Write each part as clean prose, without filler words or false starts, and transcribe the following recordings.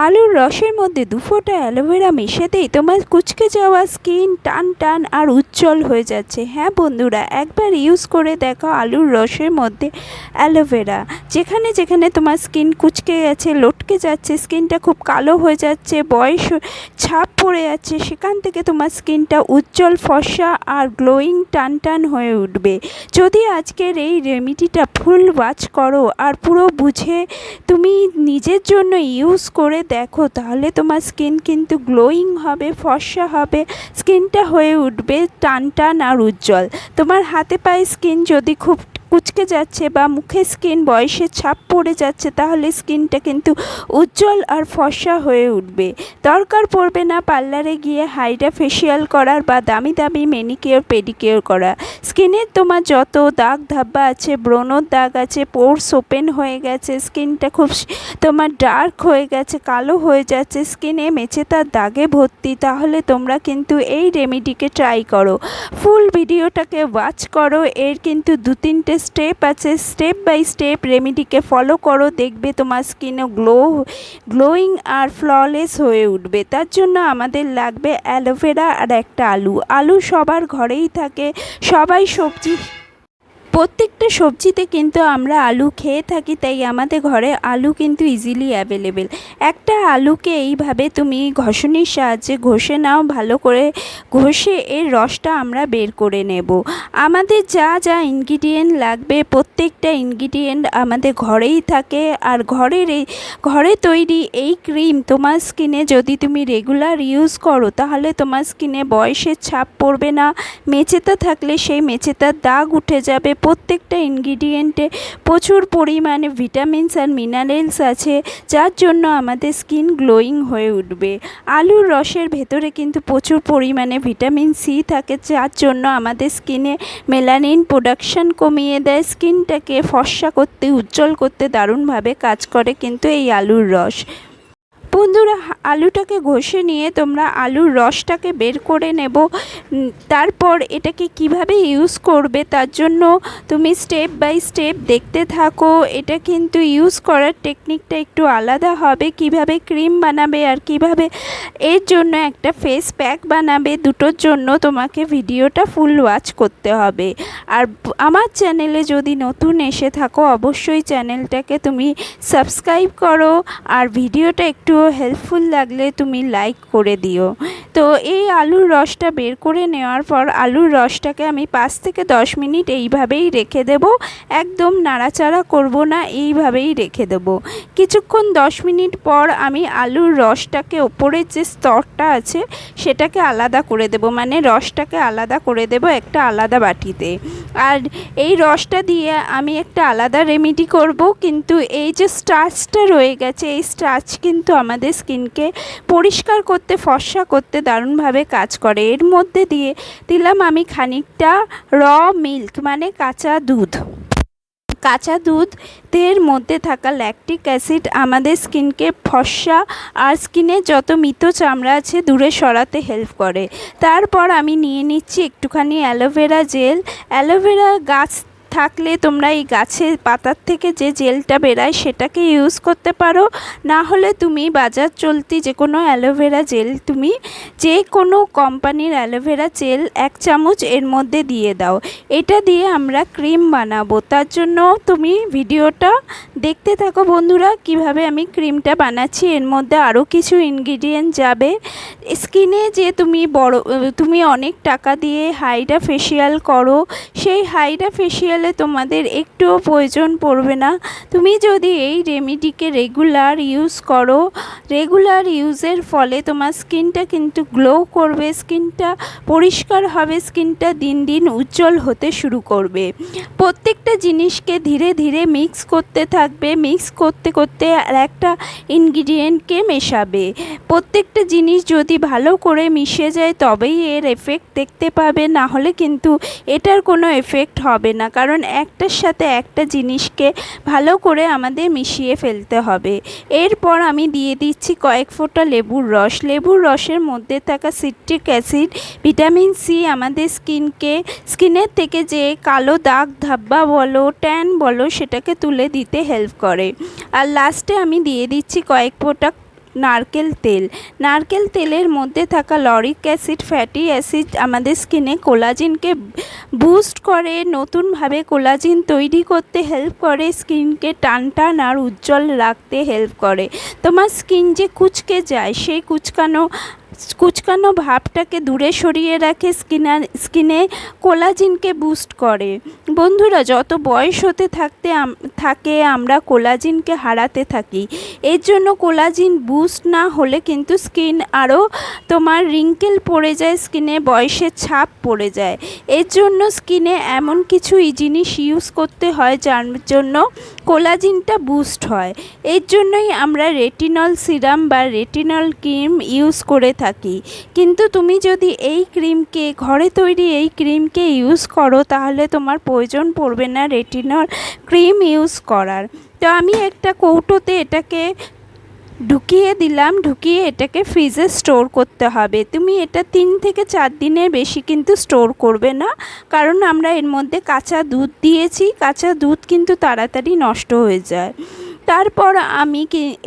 আলুর রসের মধ্যে 2 ফোঁটা অ্যালোভেরা মেশাতেই তোমার কুঁচকে যাওয়া স্কিন টান টান আর উজ্জ্বল হয়ে যাচ্ছে। হ্যাঁ বন্ধুরা, একবার ইউজ করে দেখো আলুর রসের মধ্যে অ্যালোভেরা। যেখানে যেখানে তোমার স্কিন কুঁচকে গেছে, লটকে যাচ্ছে, স্কিনটা খুব কালো হয়ে যাচ্ছে, বয়স ছাপ পড়ে যাচ্ছে, সেখান থেকে তোমার স্কিনটা উজ্জ্বল ফর্সা আর গ্লোয়িং টান টান হয়ে উঠবে। যদি আজকের এই রেমেডিটা ফুল ওয়াচ করো আর পুরো বুঝে তুমি নিজের জন্য ইউজ করে দেখো, তাহলে তোমার স্কিন কিন্তু গ্লোয়িং হবে, ফর্সা হবে, স্কিনটা হয়ে উঠবে টান টান আর উজ্জ্বল। তোমার হাতে পায়ে স্কিন যদি খুব কুঁচকে যাচ্ছে বা মুখে স্কিন বয়সের ছাপ পড়ে যাচ্ছে, তাহলে স্কিনটা কিন্তু উজ্জ্বল আর ফর্সা হয়ে উঠবে। দরকার পড়বে না পার্লারে গিয়ে হাইড্রা ফেসিয়াল করার বা দামি দামি ম্যানিকিওর পেডিকিওর করা। স্কিনের তোমার যত দাগ ধাব্বা আছে, ব্রণর দাগ আছে, পোরস ওপেন হয়ে গেছে, স্কিনটা খুব তোমার ডার্ক হয়ে গেছে, কালো হয়ে যাচ্ছে, স্কিনে মেচেতার দাগে ভর্তি, তাহলে তোমরা কিন্তু এই রেমেডিকে ট্রাই করো। ফুল ভিডিওটাকে ওয়াচ করো। এর কিন্তু 2-3টে স্টেপ আছে, স্টেপ বাই স্টেপ রেমেডিকে ফলো করো, দেখবে তোমার স্কিনও গ্লোয়িং আর ফ্ললেস হয়ে উঠবে। তার জন্য আমাদের লাগবে অ্যালোভেরা আর একটা আলু সবার ঘরেই থাকে, সবাই প্রত্যেকটা সবজিতে কিন্তু আমরা আলু খেয়ে থাকি, তাই আমাদের ঘরে আলু কিন্তু ইজিলি অ্যাভেলেবেল। একটা আলুকে এইভাবে তুমি ঘষণির সাহায্যে ঘষে নাও, ভালো করে ঘষে এর রসটা আমরা বের করে নেব। আমাদের যা যা ইনগ্রিডিয়েন্ট লাগবে, প্রত্যেকটা ইনগ্রিডিয়েন্ট আমাদের ঘরেই থাকে। আর ঘরে তৈরি এই ক্রিম তোমার স্কিনে যদি তুমি রেগুলার ইউজ করো, তাহলে তোমার স্কিনে বয়সের ছাপ পড়বে না, মেচেতা থাকলে সেই মেচেতার দাগ উঠে যাবে। প্রত্যেকটা ইনগ্রিডিয়েন্টে প্রচুর পরিমাণে ভিটামিনস আর মিনারেলস আছে, যার জন্য আমাদের স্কিন গ্লোয়িং হয়ে উঠবে। আলুর রসের ভেতরে কিন্তু প্রচুর পরিমাণে ভিটামিন সি থাকে, যার জন্য আমাদের স্কিনে মেলানিন প্রোডাকশন কমিয়ে দেয়, স্কিনটাকে ফর্সা করতে, উজ্জ্বল করতে দারুণভাবে কাজ করে কিন্তু এই আলুর রস। বন্ধুরা, আলুটাকে ঘষে নিয়ে তোমরা আলুর রসটাকে বের করে নেব। তারপর এটাকে কিভাবে ইউজ করবে তার জন্য তুমি স্টেপ বাই স্টেপ দেখতে থাকো। এটা কিন্তু ইউজ করার টেকনিকটা একটু আলাদা হবে, কিভাবে ক্রিম বানাবে আর কিভাবে এর জন্য একটা ফেস প্যাক বানাবে, দুটোর জন্য তোমাকে ভিডিওটা ফুল ওয়াচ করতে হবে। আর আমার চ্যানেলে যদি নতুন এসে থাকো, অবশ্যই চ্যানেলটাকে তুমি সাবস্ক্রাইব করো, আর ভিডিওটা একটু হেল্পফুল লাগলে তুমি লাইক করে দিও। তো এই আলুর রসটা বের করে নেওয়ার পর আলুর রসটাকে আমি 5 থেকে 10 মিনিট এইভাবেই রেখে দেব, একদম নাড়াচাড়া করব না, এইভাবেই রেখে দেব। কিছুক্ষণ 10 মিনিট পর আমি আলুর রসটাকে, ওপরের যে স্তরটা আছে সেটাকে আলাদা করে দেব, মানে রসটাকে আলাদা করে দেব একটা আলাদা বাটিতে। আর এই রসটা দিয়ে আমি একটা আলাদা রেমেডি করব, কিন্তু এই যে স্টার্চটা রয়ে গেছে, এই স্টার্চ কিন্তু আমাদের স্কিনকে পরিষ্কার করতে, ফর্সা করতে দারুণভাবে কাজ করে। এর মধ্যে দিলাম আমি খানিকটা র মিল্ক, মানে কাঁচা দুধের মধ্যে থাকা ল্যাকটিক অ্যাসিড আমাদের স্কিনকে ফর্সা আর স্কিনে যত মৃত চামড়া আছে দূরে সরাতে হেল্প করে। তারপর আমি নিয়ে নিচ্ছি একটুখানি অ্যালোভেরা জেল। অ্যালোভেরা গাছ থাকলে তোমরা এই গাছের পাতার থেকে যে জেলটা বেরায় সেটাকে ইউজ করতে পারো, না হলে তুমি বাজার চলতি যে কোনো অ্যালোভেরা জেল, তুমি যে কোনো কোম্পানির অ্যালোভেরা জেল 1 চামচ এর মধ্যে দিয়ে দাও। এটা দিয়ে আমরা ক্রিম বানাবো, তার জন্য তুমি ভিডিওটা দেখতে থাকো বন্ধুরা, কিভাবে আমি ক্রিমটা বানাচ্ছি। এর মধ্যে আরও কিছু ইনগ্রিডিয়েন্ট যাবে। স্কিনে যে তুমি অনেক টাকা দিয়ে হাইড্রা ফেসিয়াল করো, সেই হাইড্রা ফেসিয়ালে তোমাদের একটুও প্রয়োজন পড়বে না। তুমি যদি এই রেমেডিকে রেগুলার ইউজ করো, রেগুলার ইউজের ফলে তোমার স্কিনটা কিন্তু গ্লো করবে, স্কিনটা পরিষ্কার হবে, স্কিনটা দিন দিন উজ্জ্বল হতে শুরু করবে। প্রত্যেকটা জিনিসকে ধীরে ধীরে মিক্স করতে থাকবে, মিক্স করতে করতে আর একটা ইনগ্রিডিয়েন্টকে মেশাবে। প্রত্যেকটা জিনিস যদি ভালো করে মিশে যায় তবেই এর এফেক্ট দেখতে পাবে, না হলে কিন্তু এটার কোনো এফেক্ট হবে না, কারণ একটার সাথে একটা জিনিসকে ভালো করে আমাদের মিশিয়ে ফেলতে হবে। এরপর আমি দিয়ে দিচ্ছি কয়েক ফোঁটা লেবুর রসের মধ্যে থাকা সিট্রিক অ্যাসিড, ভিটামিন সি আমাদের স্কিনের থেকে যে কালো দাগ ধাব্বা বলো, ট্যান বলো, সেটাকে তুলে দিতে হেল্প করে। আর লাস্টে আমি দিয়ে দিচ্ছি কয়েক ফোঁটা নারকেল তেলের মধ্যে থাকা লরিক অ্যাসিড, ফ্যাটি অ্যাসিড আমাদের স্কিনে কোলাজিনকে বুস্ট করে, নতুনভাবে কোলাজিন তৈরি করতে হেল্প করে, স্কিনকে টান আর উজ্জ্বল রাখতে হেল্প করে। তোমার স্কিন যে কুঁচকে যায় সেই কুচকানো ভাবটাকে দূরে সরিয়ে রাখে, স্কিনে কোলাজিনকে বুস্ট করে। বন্ধুরা, যত বয়স হতে থাকে আমরা কোলাজিনকে হারাতে থাকি। এর জন্য কোলাজিন বুস্ট না হলে কিন্তু স্কিন আরও তোমার রিঙ্কেল পড়ে যায়, স্কিনে বয়সের ছাপ পড়ে যায়। এর জন্য স্কিনে এমন কিছু জিনিস ইউজ করতে হয় যার জন্য কোলাজিনটা বুস্ট হয়। এর জন্যই আমরা রেটিনল সিরাম বা রেটিনল ক্রিম ইউজ করে থাকি। কিন্তু তুমি যদি ঘরে তৈরি এই ক্রিমকে ইউজ করো তাহলে তোমার প্রয়োজন পড়বে না রেটিনল ক্রিম ইউজ করার। তো আমি একটা কৌটোতে এটাকে ঢুকিয়ে এটাকে ফ্রিজে স্টোর করতে হবে। তুমি এটা 3 থেকে 4 দিনের বেশি কিন্তু স্টোর করবে না, কারণ আমরা এর মধ্যে কাঁচা দুধ দিয়েছি। কাঁচা দুধ কিন্তু তাড়াতাড়ি নষ্ট হয়ে যায়। তারপর আমি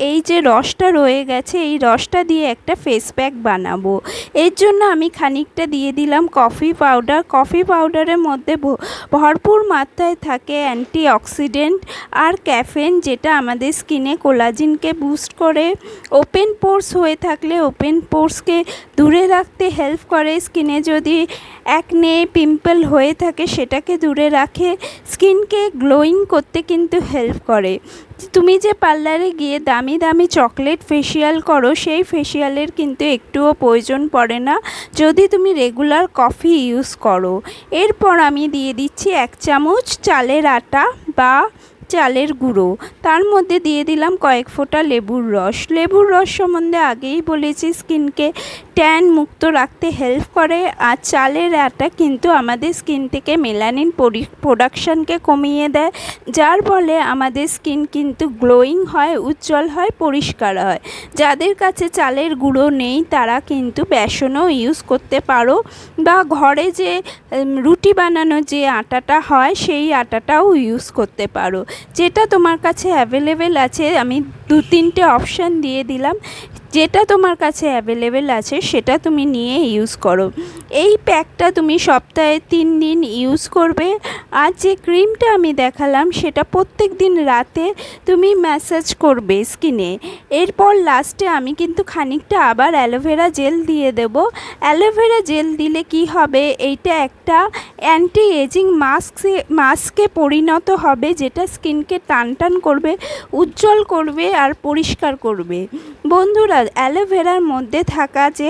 এই যে রসটা রয়ে গেছে এই রসটা দিয়ে একটা ফেস প্যাক বানাবো। এর জন্য আমি খানিকটা দিয়ে দিলাম কফি পাউডারের মধ্যে ভরপুর মাত্রায় থাকে অ্যান্টিঅক্সিডেন্ট আর ক্যাফেন, যেটা আমাদের স্কিনে কোলাজিনকে বুস্ট করে। ওপেন পোরস হয়ে থাকলে ওপেন পোরসকে দূরে রাখতে হেল্প করে। স্কিনে যদি অ্যাকনে পিম্পল হয়ে থাকে সেটাকে দূরে রাখে। স্কিনকে গ্লোয়িং করতে কিন্তু হেল্প করে। তুমি যে পার্লারে গিয়ে দামি দামি চকলেট ফেসিয়াল করো সেই ফেসিয়ালের কিন্তু একটুও প্রয়োজন পড়ে না যদি তুমি রেগুলার কফি ইউজ করো। এরপর আমি দিয়ে দিচ্ছি 1 চামচ চালের আটা বা চালের গুঁড়ো। তার মধ্যে দিয়ে দিলাম কয়েক ফোঁটা লেবুর রস সম্বন্ধে আগেই বলেছি, স্কিনকে ট্যান মুক্ত রাখতে হেল্প করে। আর চালের আটা কিন্তু আমাদের স্কিন থেকে মেলানিন প্রোডাকশানকে কমিয়ে দেয়, যার ফলে আমাদের স্কিন কিন্তু গ্লোয়িং হয়, উজ্জ্বল হয়, পরিষ্কার হয়। যাদের কাছে চালের গুঁড়ো নেই তারা কিন্তু বেসনও ইউজ করতে পারো, বা ঘরে যে রুটি বানানোর যে আটাটা হয় সেই আটাটাও ইউজ করতে পারো। যেটা তোমার কাছে অ্যাভেলেবেল আছে, আমি 2-3টে অপশান দিয়ে দিলাম, যেটা তোমার কাছে অ্যাভেলেবেল আছে সেটা তুমি নিয়ে ইউজ করো। এই প্যাকটা তুমি সপ্তাহে 3 দিন ইউজ করবে। আর যে ক্রিমটা আমি দেখালাম সেটা প্রত্যেক দিন রাতে তুমি ম্যাসাজ করবে স্কিনে। এরপর লাস্টে আমি কিন্তু খানিকটা আবার অ্যালোভেরা জেল দিয়ে দেব। অ্যালোভেরা জেল দিলে কি হবে, এইটা একটা অ্যান্টি এজিং মাস্কে পরিণত হবে, যেটা স্কিনকে টান করবে, উজ্জ্বল করবে আর পরিষ্কার করবে। বন্ধুরা, অ্যালোভেরার মধ্যে থাকা যে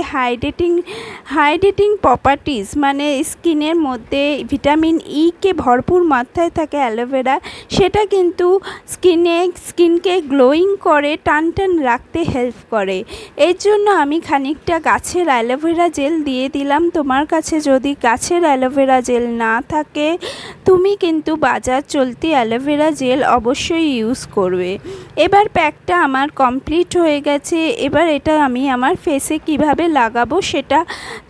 হাইড্রেটিং প্রপার্টিজ, মানে স্কিনের মধ্যে ভিটামিন কে ভরপুর মাত্রায় থাকে অ্যালোভেরা, সেটা কিন্তু স্কিনকে গ্লোয়িং করে, টান রাখতে হেল্প করে। এর জন্য আমি খানিকটা গাছের অ্যালোভেরা জেল দিয়ে দিলাম। তোমার কাছে যদি গাছের অ্যালোভেরা জেল না থাকে তুমি কিন্তু বাজার চলতি অ্যালোভেরা জেল অবশ্যই ইউজ করবে। এবার প্যাকটা আমার কমপ্লিট হয়ে গেছে। এবার এটা আমি আমার ফেসে কিভাবে লাগাবো সেটা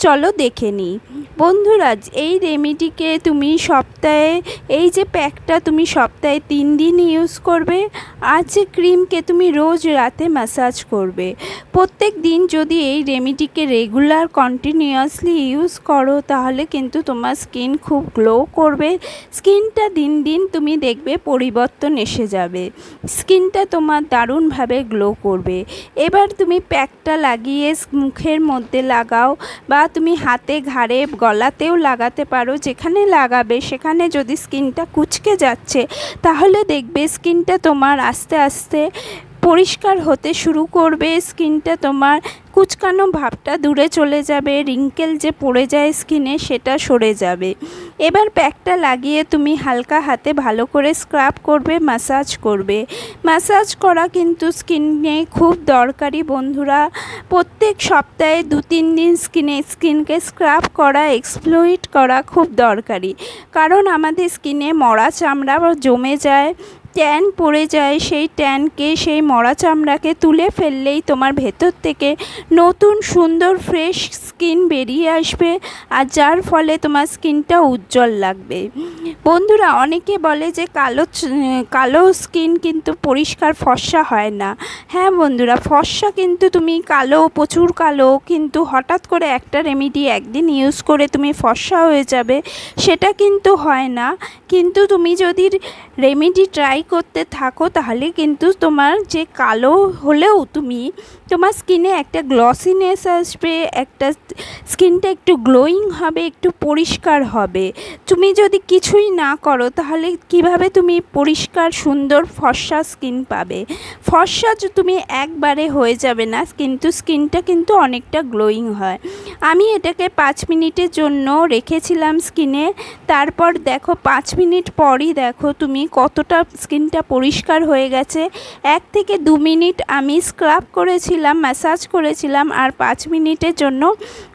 চলো দেখে নিই। বন্ধুরা, এই রেমেডিকে তুমি এই যে প্যাকটা তুমি সপ্তাহে 3 দিন ইউজ করবে। আর যে ক্রিমকে তুমি রোজ রাতে ম্যাসাজ করবে। প্রত্যেক দিন যদি এই রেমেডিকে রেগুলার কন্টিনিউয়াসলি ইউজ করো তাহলে কিন্তু তোমার স্কিন খুব গ্লো করবে। স্কিনটা দিন দিন তুমি দেখবে পরিবর্তন এসে যাবে, স্কিনটা তোমার দারুণভাবে গ্লো করবে। এবার তুমি প্যাকটা লাগিয়ে মুখের মধ্যে লাগাও, বা তুমি হাতে, ঘাড়ে, গলাতেও লাগাতে পারো। যেখানে লাগাবে সেখানে যদি স্কিনটা কুঁচকে যাচ্ছে তাহলে দেখবে স্কিনটা তোমার আস্তে আস্তে পরিষ্কার হতে শুরু করবে। স্কিনটা তোমার কুচকানো ভাবটা দূরে চলে যাবে, রিঙ্কেল যে পড়ে যায় স্কিনে সেটা সরে যাবে। এবার প্যাকটা লাগিয়ে তুমি হালকা হাতে ভালো করে স্ক্রাব করবে, ম্যাসাজ করবে। ম্যাসাজ করা কিন্তু স্কিনে খুব দরকারি বন্ধুরা। প্রত্যেক সপ্তাহে 2-3 দিন স্কিনকে স্ক্রাব করা, এক্সফ্লোয়েট করা খুব দরকারি, কারণ আমাদের স্কিনে মরা চামড়া জমে যায়। ট্যান পড়ে যায়, সেই ট্যানকে, সেই মরা চামড়াকে তুলে ফেললেই তোমার ভেতর থেকে নতুন সুন্দর ফ্রেশ স্কিন বেরিয়ে আসবে, আর যার ফলে তোমার স্কিনটা উজ্জ্বল লাগবে। বন্ধুরা, অনেকে বলে যে কালো স্কিন কিন্তু পরিষ্কার ফর্সা হয় না। হ্যাঁ বন্ধুরা, ফর্সা কিন্তু তুমি কালো, প্রচুর কালো, কিন্তু হঠাৎ করে একটা রেমেডি একদিন ইউজ করে তুমি ফর্সা হয়ে যাবে, সেটা কিন্তু হয় না। কিন্তু তুমি যদি রেমেডি ট্রাই করতে থাকো তাহলে কিন্তু তোমার যে কালো হলেও তোমার স্কিনে একটা গ্লসিনেস আসবে, একটা স্কিনটা একটু গ্লোয়িং হবে, একটু পরিষ্কার হবে। তুমি যদি কিছুই না করো তাহলে কিভাবে তুমি পরিষ্কার সুন্দর ফর্সা স্কিন পাবে? ফর্সা তুমি একবারে হয়ে যাবে না, কিন্তু স্কিনটা কিন্তু অনেকটা গ্লোয়িং হয়। আমি এটাকে 5 মিনিটের জন্য রেখেছিলাম স্কিনে। তারপর দেখো 5 মিনিট পরই দেখো তুমি কতটা স্কিনটা পরিষ্কার হয়ে গেছে। 1 থেকে 2 মিনিট আমি স্ক্রাব করেছিলাম, ম্যাসাজ করেছিলাম, আর 5 মিনিটের জন্য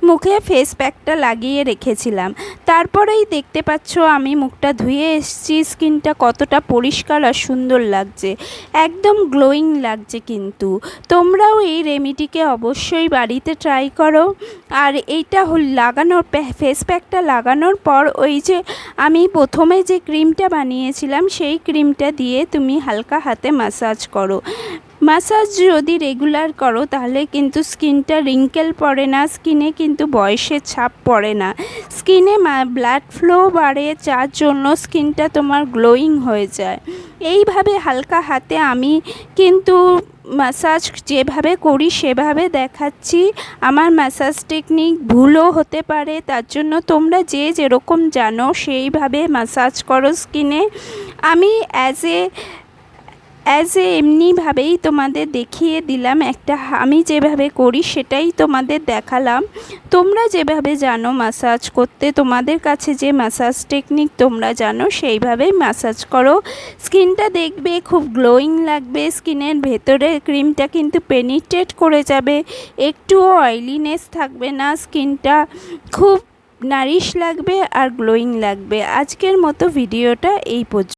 মুখে ফেস প্যাকটা লাগিয়ে রেখেছিলাম। তারপরেই দেখতে পাচ্ছ আমি মুখটা ধুয়ে এসেছি, স্কিনটা কতটা পরিষ্কার আর সুন্দর লাগছে, একদম গ্লোয়িং লাগছে। কিন্তু তোমরাও এই রেমেডিকে অবশ্যই বাড়িতে ট্রাই করো। আর এইটা লাগানোর ফেস প্যাকটা লাগানোর পর ওই যে আমি প্রথমে যে ক্রিমটা বানিয়েছিলাম সেই ক্রিমটা দিয়ে তুমি হালকা হাতে ম্যাসাজ করো। ম্যাসাজ যদি রেগুলার করো তাহলে কিন্তু স্কিনটা রিঙ্কেল পড়ে না, স্কিনে কিন্তু বয়সের ছাপ পড়ে না, স্কিনে ব্লাড ফ্লো বাড়ে, যার জন্য স্কিনটা তোমার গ্লোয়িং হয়ে যায়। এইভাবে হালকা হাতে আমি কিন্তু ম্যাসাজ যেভাবে করি সেভাবে দেখাচ্ছি। আমার ম্যাসাজ টেকনিক ভুলও হতে পারে, তার জন্য তোমরা যে যেরকম জানো সেইভাবে ম্যাসাজ করো স্কিনে। আমি অ্যাজ এ এমনিভাবেই তোমাদের দেখিয়ে দিলাম, আমি যেভাবে করি সেটাই তোমাদের দেখালাম। তোমরা যেভাবে জানো ম্যাসাজ করতে, তোমাদের কাছে যে ম্যাসাজ টেকনিক তোমরা জানো সেইভাবেই ম্যাসাজ করো। স্কিনটা দেখবে খুব গ্লোয়িং লাগবে, স্কিনের ভেতরে ক্রিমটা কিন্তু পেনিট্রেট করে যাবে, একটুও অয়েলিনেস থাকবে না, স্কিনটা খুব নারিশ লাগবে আর গ্লোয়িং লাগবে। আজকের মতো ভিডিওটা এই পর্যন্ত।